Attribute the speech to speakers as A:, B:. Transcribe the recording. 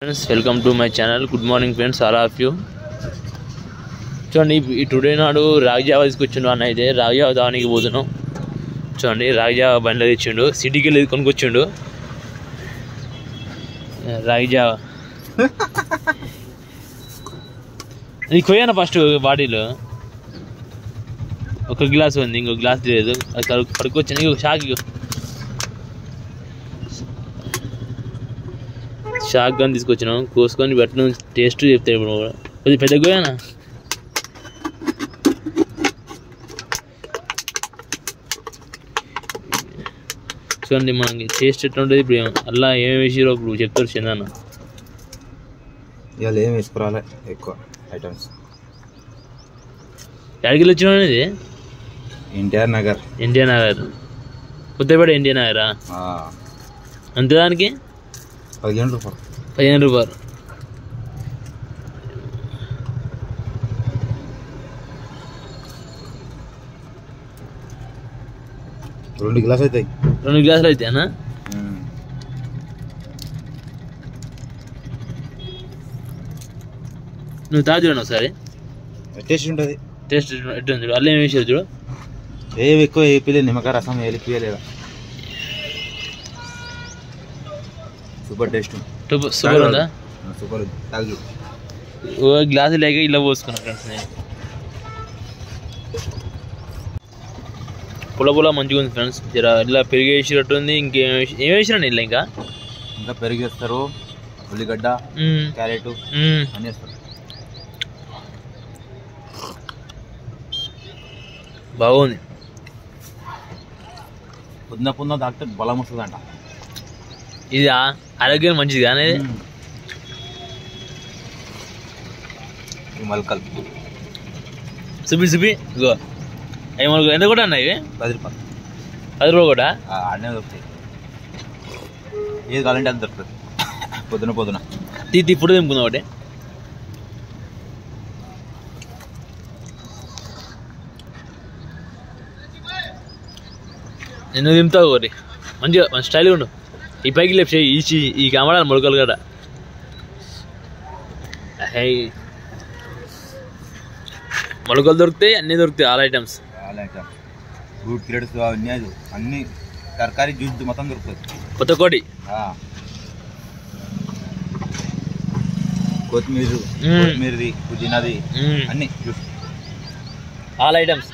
A: Friends, welcome to my channel. Good morning friends, all of you. చూడండి today నాడు రాగిజావా తీసుకొచ్చిండు అన్న. అయితే రాగిజావా తాగడానికి పోతున్నాం. చూడండి రాగిజావా బండిలో తెచ్చిండు, సిటీకి వెళ్ళి కొనుక్కొచ్చిండు రాగిజావా. ఇది కొయ్యాను ఫస్ట్ బాడీలో ఒక గ్లాస్ ఉంది, ఇంకో గ్లాస్ లేదు, అది పడుకొచ్చాను. ఇంకొక షాక్ గన్ తీసుకొచ్చినాం, కోసుకొని పెట్టిన టేస్ట్ చెప్తాయి. ఇప్పుడు కొద్దిగా పెద్ద గోయానా చూడండి మనకి టేస్ట్ ఎట్లా ఉంటుంది. ఇప్పుడు అలా ఏమేమి వేసిరో ఇప్పుడు చెప్తారు చందన్న.
B: ఇవాళ ఏం వేసుకురాలే ఎక్కువ ఐటమ్స్.
A: ఎక్కడికి వచ్చినా ఇది
B: ఎన్టీఆర్ నగర్
A: కొత్తపేట ఎన్టీఆర్ నగరా? అంతే, దానికి
B: 15 రూపాయలు.
A: 15 రూపాయలు.
B: రెండు గ్లాసులు అవుతాయి.
A: 2 గ్లాసులు అయితే అన్న. నువ్వు తాగు చూడండి ఒకసారి,
B: టేస్ట్ ఉంటుంది.
A: టేస్ట్ ఎట్టుంది చూడు. అల్లం ఏమి వేసారు చూడు.
B: ఏవి ఎక్కువ వేపిలేదు, నిమ్మకాయ రసం వేయలేదా. సూపర్ టేస్ట్,
A: సూపర్ ఉందా?
B: సూపర్. తాగు.
A: ఓ గ్లాసు లేక ఇలా పోసుకున్నా ఫ్రెండ్స్. నేను పుల్ల మంచిగా ఉంది ఫ్రెండ్స్. జర ఇలా పెరిగి వేసినట్టు ఉంది. ఇంకేం వేసినా ఇలా ఇంకా
B: పెరిగి వేస్తారు, ఉల్లిగడ్డ, క్యారెట్ అన్నీ వేస్తారు.
A: బాగుంది.
B: పుదీనా తాగితే బలం వస్తుందంట.
A: ఇది ఆరోగ్యం మంచిది కానీ
B: మల్కల్
A: సుబి ఇగో అవి మనకు ఎంత కూడా అన్నాయి?
B: 10 రూపాయలు.
A: 10 రూపాయలు కూడా
B: ఆడనే దొరుకుతాయి. ఏది కావాలంటే అది దొరుకుతుంది. పొద్దున
A: ఇప్పుడు తింపుకుందాం ఒకటి. నేను తింటావు ఒకటి మంచిగా, మంచి స్టైల్గా ఉండు. ఈ పైకి లేపు చేయి, ఈ కమడాలి మొలకలు కదా. మొలకలు దొరుకుతాయి, అన్నీ దొరుకుతాయి, ఆల్ ఐటమ్స్.
B: ఫ్రూట్ క్రేట్స్ అన్ని తరకారీ జ్యూస్ మొత్తం దొరుకుతుంది.
A: కొత్తకోటి
B: కొత్తిమీరది, పుదీనాది, అన్ని జ్యూస్,
A: ఆల్ ఐటమ్స్.